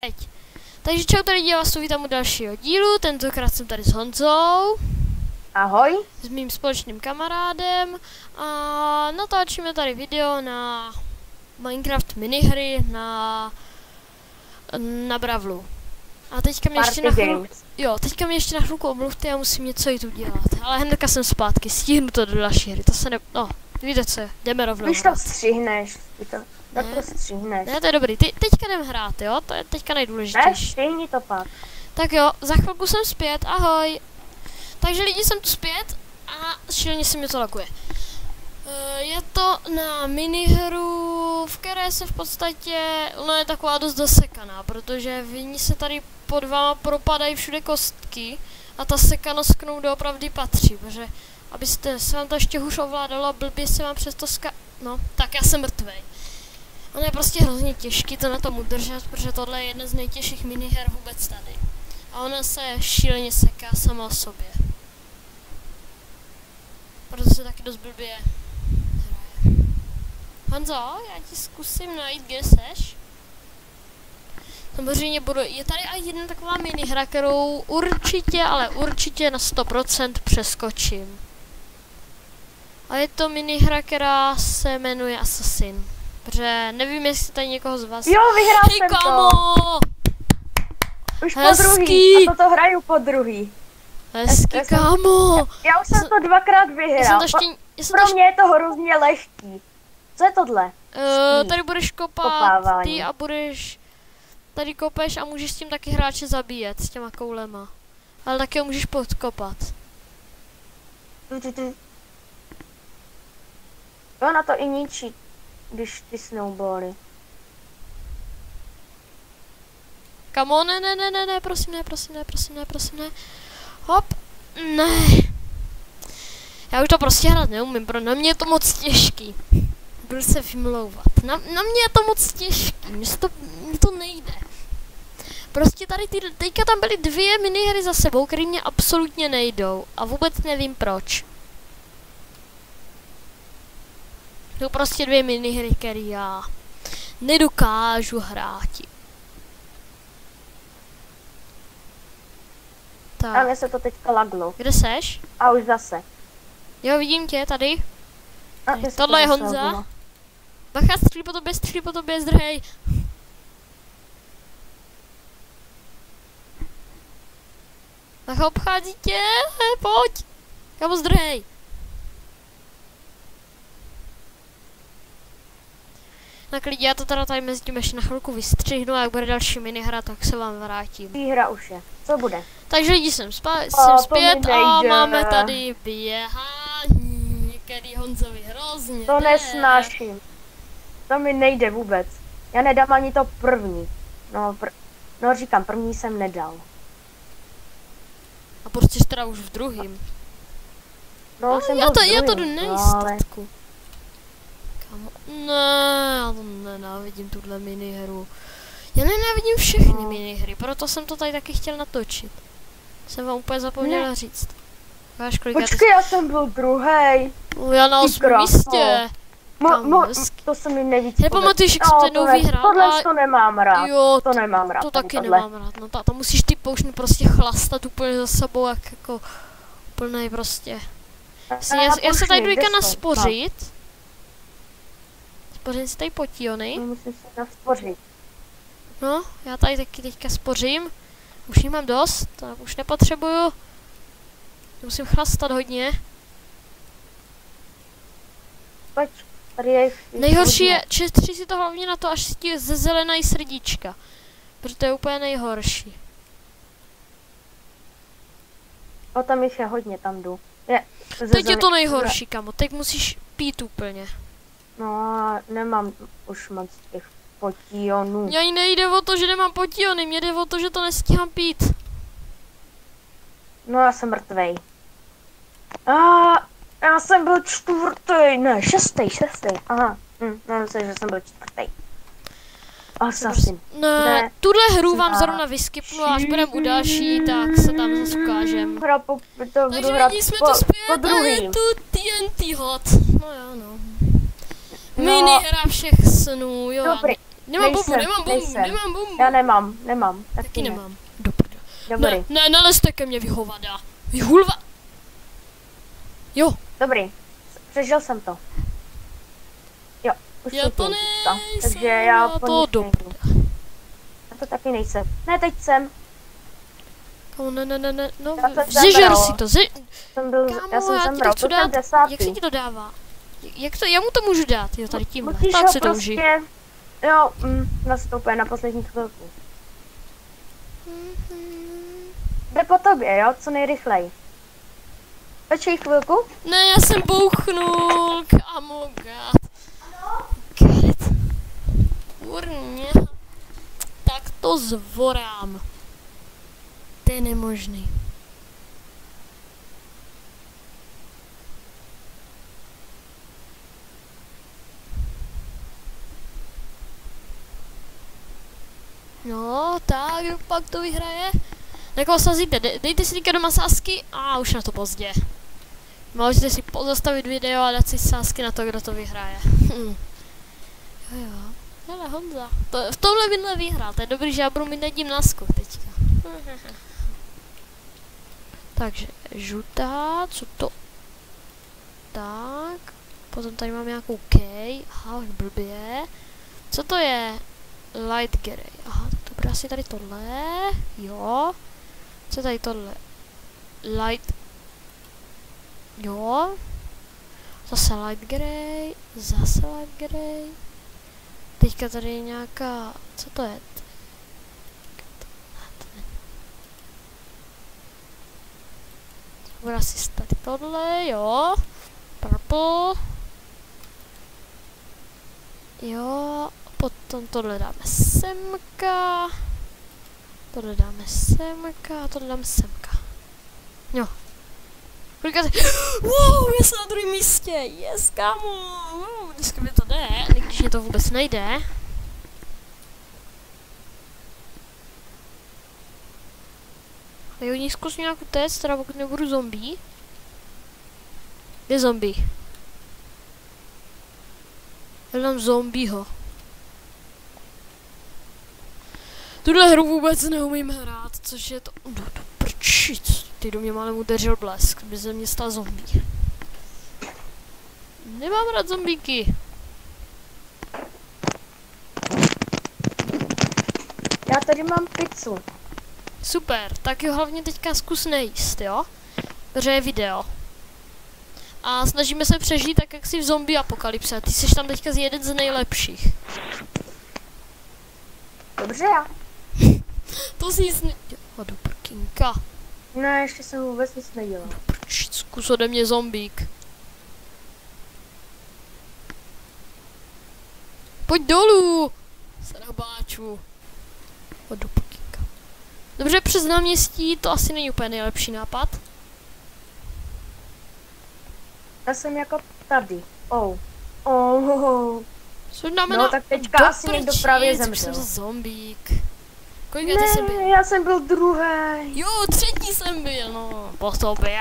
Teď. Takže čau tady lidi, vás tu vítám u dalšího dílu, tentokrát jsem tady s Honzou. Ahoj. S mým společným kamarádem a natáčíme tady video na Minecraft minihry na Bravlu. A teďka mě ještě teďka mě ještě na chvilku omluvte, já musím něco jít udělat. Ale hnedka jsem zpátky, stihnu to do další hry, to se ne... No, víte co, jdeme rovnou. Když to střihneš, tak to střihneš. Ne, to je dobrý, teďka jdem hrát, jo, to je teďka nejdůležitější. Ne, střihni to pak. Tak jo, za chvilku jsem zpět, ahoj. Takže lidi, jsem tu zpět a šíleně se mi to lakuje. Je to na minihru, v které se v podstatě, ona je taková dost dosekaná, protože v ní se tady pod váma propadají všude kostky a ta sekanost k tomu doopravdy patří, protože abyste se vám to ještě hůř ovládalo a blbě se vám přes to no, tak já jsem mrtvej. Ono je prostě hrozně těžký to na tom udržet, protože tohle je jedna z nejtěžších miniher vůbec tady. A ona se šíleně seká sama o sobě. Proto se taky dost blbě hraje. Honzo, já ti zkusím najít, kde seš. Samozřejmě je tady i jedna taková minihra, kterou určitě, ale určitě na 100% přeskočím. A je to minihra, která se jmenuje Assassin. Protože nevím, jestli tady někoho z vás... Jo, vyhrál jsem kamo! to! Už hezký! Po druhý, a toto hraju po druhý. Hezký, kámo! Já už jsem to dvakrát vyhrál. Pro mě je to hrozně lehký. Co je tohle? Tady budeš kopat ty a budeš... Tady kopeš a můžeš s tím taky hráče zabíjet, s těma koulema. Ale taky ho můžeš podkopat. Ona to i ničí, když ty snowboardy. Kamo, ne, prosím ne. Hop, ne. Já už to prostě hrát neumím, na mě je to moc těžký. Budu se vymlouvat. Na mě je to moc těžký, mně to nejde. Prostě tady teďka tam byly dvě minihry za sebou, které mě absolutně nejdou. A vůbec nevím proč. To prostě dvě minihry, které já nedokážu hrát. Tak. A mně se to teďka laglo. Kde seš? A už zase. Jo, vidím tě, tady. A tohle je Honza. Bacha, střílí po tobě, zdrhej. Bacha, obchází tě, pojď. Kamo, zdrhej. Tak lidi, já to teda tady mezi tím ještě na chvilku vystřihnu a jak bude další minihra, tak se vám vrátím. Hra už je. Co bude? Takže lidi, jsem zpět a máme tady běhání, který Honzovi hrozně to nesnáším. To mi nejde vůbec. Já nedám ani to první. No říkám, první jsem nedal. A prostě teda už v druhým. No, já to jdu nejistatku. Ne, já to nenávidím tuhle minihru. Já nenávidím všechny minihry, proto jsem to tady taky chtěl natočit. Jsem vám úplně zapomněla říct. Počkej, já jsem byl druhý. Já na 8. místě. To se mi nejvíc nepamatuješ, jak jsem jednou vyhrál. Tohle to nemám rád. Jo, to nemám rád. To taky nemám rád. No to musíš ty poušně prostě chlastat úplně za sebou, jako plnej prostě. Já se tady jdu naspořit. Spořím si tady potiony. Musím se naspořit. No, já tady taky teďka spořím. Už jich mám dost, tak už nepotřebuju. Musím chlastat hodně. Pojď, tady je nejhorší je, čestří si to hlavně na to, až si ti zezelenají srdíčka. Protože to je úplně nejhorší. O, tam jich je hodně, tam jdu. Teď je to nejhorší, kamo, teď musíš pít úplně. No, nemám už moc těch potionů. Mně nejde o to, že nemám potiony, mně jde o to, že to nestíhám pít. No, já jsem mrtvej. Já jsem byl šestý. Aha, myslím, že jsem byl čtvrtý. Assassin. Ne, tuhle hru vám zrovna vyskypnu a až budeme u další, tak se tam zase ukážem. Takže lidi, jsme tu zpět a je tu TNT hot. No jo, no. Minihra všech snů, jo. Dobrý. Nemám bombu, Nejsem, nemám bombu, nejsem. nemám bombu. Já nemám. Taky ne. nemám. Do prdele. Dobrý, Ne, nalezte ke mně, vyhovada. Vyhulva. Jo. dobrý. Přežil jsem to. Jo, už Já jsem to tu. nejsem, Takže já to po nich do nejdu. Já to taky nejsem. Ne, teď jsem. Kámo, ne, no, Já jsem zežer zemřel. si to, Já kámo, jsem já ti to zemřel, chci to jsem dát, 10. jak se ti to dává? Jak to, já mu to můžu dát, jo, tady tímhle, Musíš tak ho si to užij. prostě, jo, nastoupuje na poslední chvilku. Jde po tobě, jo, co nejrychleji. Počkej chvilku. Ne, já jsem bouchnul, kámo, God. Kurně. Tak to zvorám. To je nemožný. No, tak, kdo pak to vyhraje? Jako sazíte, dejte si teďka doma sázky a už na to pozdě. Můžete si pozastavit video a dát si sázky na to, kdo to vyhraje. Jo. Hele, Honza. V tomhle minule vyhrál, to je dobrý, že já budu mít nad tím náskok teďka. Takže, žlutá, co to? Tak, potom tady mám nějakou K, aha, blbě. Co to je? Light Grey, aha, tak to bude asi tady tohle, jo. Co je tady tohle? Light, jo. Zase Light Grey, zase Light Grey. Teďka tady je nějaká, co to je? Bude asi tady tohle, jo. Purple. Jo, potom tohle dáme semka. Tohle dáme semka, tohle dáme semka. Jo. Kolika se... Wow, já jsem na druhém místě, yes, kámo. Wow, dneska mi to jde, i když mě to vůbec nejde. Jo, ní zkus nějakou test, teda pokud nebudu zombie. Kde zombie? Já dám zombieho. Tuhle hru vůbec neumím hrát, což je to... No to prčic. Ty do mě málem udeřil blesk, by ze mě stal zombie. Nemám rád zombíky. Já tady mám pizzu. Super, tak jo, hlavně teďka zkus nejíst, jo? Protože je video. A snažíme se přežít tak, jak si v zombie apokalypse. Ty jsi tam teďka jeden z nejlepších. Dobře. To si nic do prkínka. Ne, ještě jsem vůbec nic nedělal. Proč zkus ode mě zombík. Pojď dolů! Srabáču. Do prkínka. Dobře, přes náměstí to asi není úplně nejlepší nápad. Já jsem jako tady. Oh. Co dáme No na... tak teďka asi někdo právě zemřel. Jsem zombík. Kolik ty jsi byl? Já jsem byl druhý. Jo, třetí jsem byl, no. Po tobě.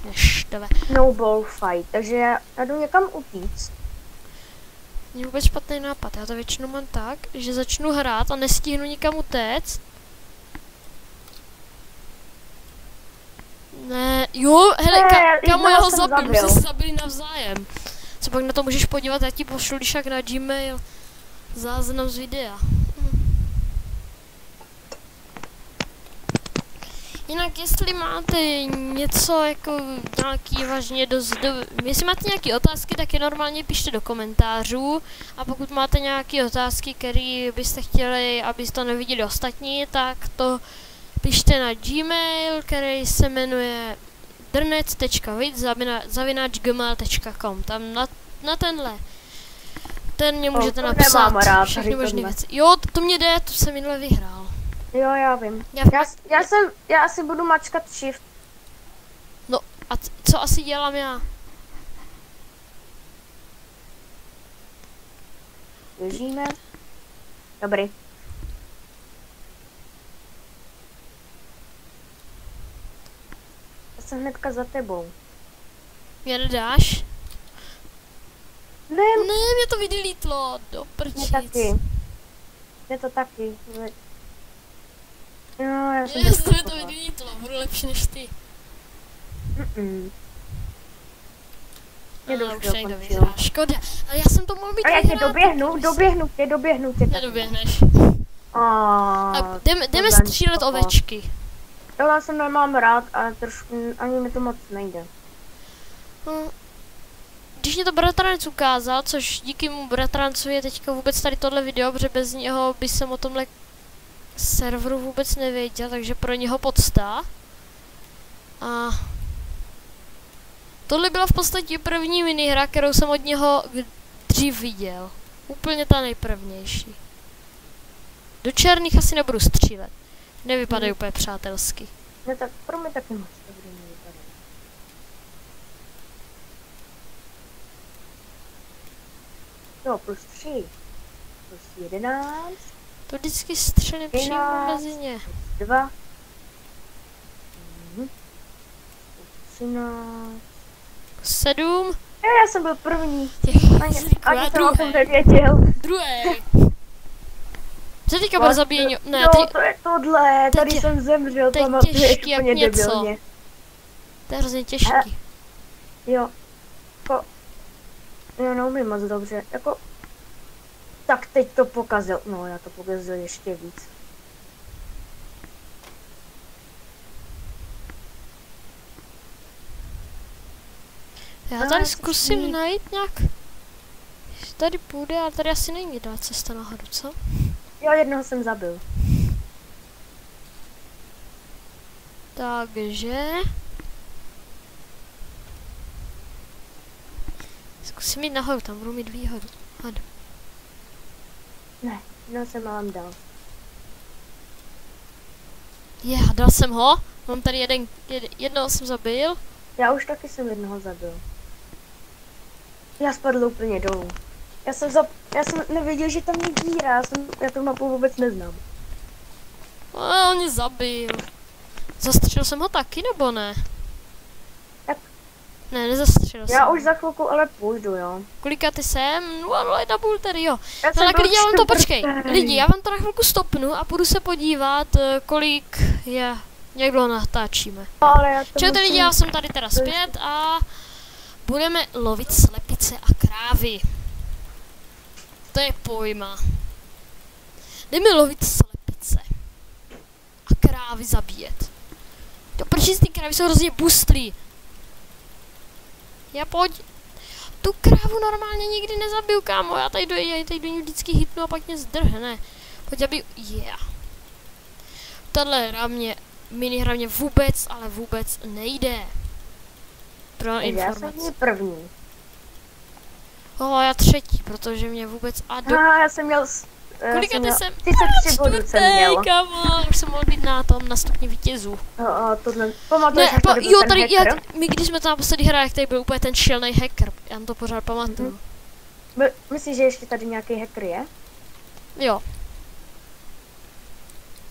Neštve. No ball fight, takže já jdu někam utíct. Mě vůbec špatný nápad, já to většinou mám tak, že začnu hrát a nestihnu nikam utéct. Ne, jo, hele, kamo, já ho zabil, my jsme se zabili navzájem. Co pak na to můžeš podívat, já ti pošlu když jak na Gmail záznam z videa. Jinak jestli máte něco jako nějaký vážně jestli máte nějaké otázky, tak je normálně pište do komentářů a pokud máte nějaké otázky, které byste chtěli, aby to neviděli ostatní, tak to pište na Gmail, který se jmenuje drnec.vid@gmail.com. Tam na tenhle. Ten mě můžete napsat všechny možné věci. Jo, to mě jde, to jsem minule vyhrál. Jo, já vím. Já asi budu mačkat shift. No, a co asi dělám já? Běžíme. Dobrý. Já jsem hnedka za tebou. Mě nedáš? Ne, Ne, Ne, mě to vydilítlo, do mě prčic. taky. Mě to taky. No, já jsem Jestli mi to vydilítlo, budu lepší než ty. Mě A to už už někdo dokončil. vyhrá, škoda. Ale já jsem to mohl být A já tě vyhrát. doběhnu tě. Nedoběhneš. A jdeme tohle střílet to- ovečky. Tohle jsem nemám rád a trošku ani mi to moc nejde. No, když mě to bratranec ukázal, což díky mu bratrancu je teďka vůbec tady tohle video, protože bez něho by jsem o tomhle serveru vůbec nevěděl, takže pro něho podsta. A tohle byla v podstatě první minihra, kterou jsem od něho dřív viděl. Úplně ta nejprvnější. Do černých asi nebudu střílet. Nevypadají úplně přátelsky. No tak pro mě taky moc dobrý nevypadá. Jo, +3. +11. To vždycky střelím přímo 13. mezi ně. 2. 13. 7. Já jsem byl první. Těch Ani zlíků, já jsem o tom druhý. nevěděl. Druhý. Co teďka bude zabíjení? Ne, no, teď, to je tohle. teď Tady je- jsem zemřel, teď pamatuješ těžký jak úplně něco. debilně. to je hrozně těžký. Jo. Jako, já neumím moc dobře. Jako, tak teď to pokazil. No, já to pokazil ještě víc. Já tady zkusím najít nějak. Jestli tady půjde, ale tady asi není dá cesta nahoru, co? Jo, jednoho jsem zabil. Takže... Zkusím jít nahoru, tam budu mít výhodu. Hadu. Ne, jednoho jsem vám dal. Dal jsem ho. Mám tady jednoho jsem zabil. Já už taky jsem jednoho zabil. Já spadl úplně dolů. Já jsem nevěděl, že tam je díra, já tu mapu vůbec neznám. A on mě zabil. Zastřelil jsem ho taky, nebo ne? Tak. Ne, nezastřelil jsem. Já už za chvilku ale půjdu, jo. Kolika ty jsem? 0,1,5 tady, jo. Já No tak byl lidi, já vám to počkej. čtvrtý. Lidi, já vám to na chvilku stopnu a půjdu se podívat, kolik je, jak dlouho natáčíme. Ale já to Čau lidi, já jsem tady teda zpět a budeme lovit slepice a krávy. To je pojma. Jdeme lovit slepice a krávy zabíjet. To prčí, ty krávy jsou hrozně bustrý. Já pojď. Tu krávu normálně nikdy nezabiju, kámo. Já tady do ní vždycky hitnu a pak mě zdrhne. Pojď, aby... Yeah. Tahle minihra mě vůbec, ale vůbec nejde. Pro Já informaci. jsem první. Já třetí, protože mě vůbec... Já jsem měl... Kolika ty jsem? 33 bodů jsem měl. Kámo, už jsem mohl být na tom, na stupni vítězů. Tohle, pamatuješ, Ne, jak tady byl jo, ten tady, hacker? my když jsme tam naposledy hráli, jak tady byl úplně ten šílený hacker. Já to pořád pamatuju. Myslíš, že ještě tady nějaký hacker je? Jo.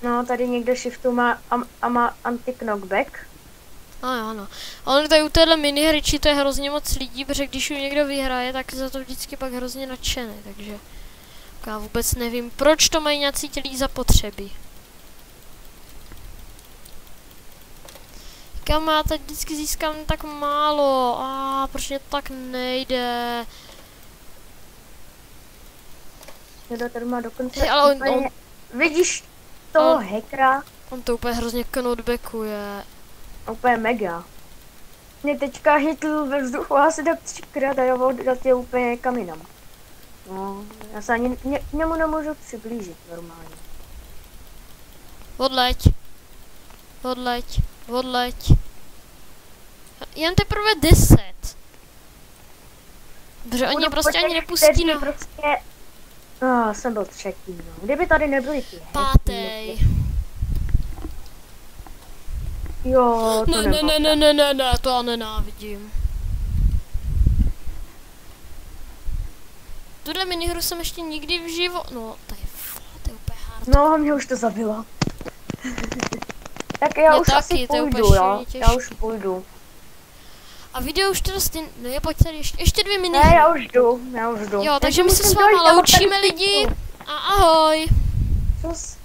No, tady někdo shiftu má anti-knockback. Ano. Ale tady u téhle minihry to je hrozně moc lidí, protože když ju někdo vyhraje, tak za to vždycky pak hrozně nadšený, takže... Já vůbec nevím, proč to mají nějací ti lidi zapotřebí. Kam já teď vždycky získám tak málo, proč mě to tak nejde. Někdo tady má dokonce Ale úplně... Vidíš toho hackera? On to úplně hrozně knockbackuje. Úplně mega. Mě teďka hitl ve vzduchu asi tak 3krát a já dal tě úplně kam jinam. No, já se ani k němu nemůžu přiblížit normálně. Odleď. Jen teprve 10. Protože oni prostě ani nepustí na... Prostě... jsem byl třetí, no. Kdyby tady nebyli ty Pátej. Jo, to Ne, to já nenávidím. Tuhle minihru jsem ještě nikdy v životě... No, to je úplně hard. No, mě už to zabilo. Tak já Mě už taky, asi to je půjdu, úplně jo. těžký. Já už půjdu. A video už teda stejně, ne, pojď tady ještě 2 minuty. Ne, já už jdu. Jo, takže my se s váma loučíme lidi a ahoj. Čus.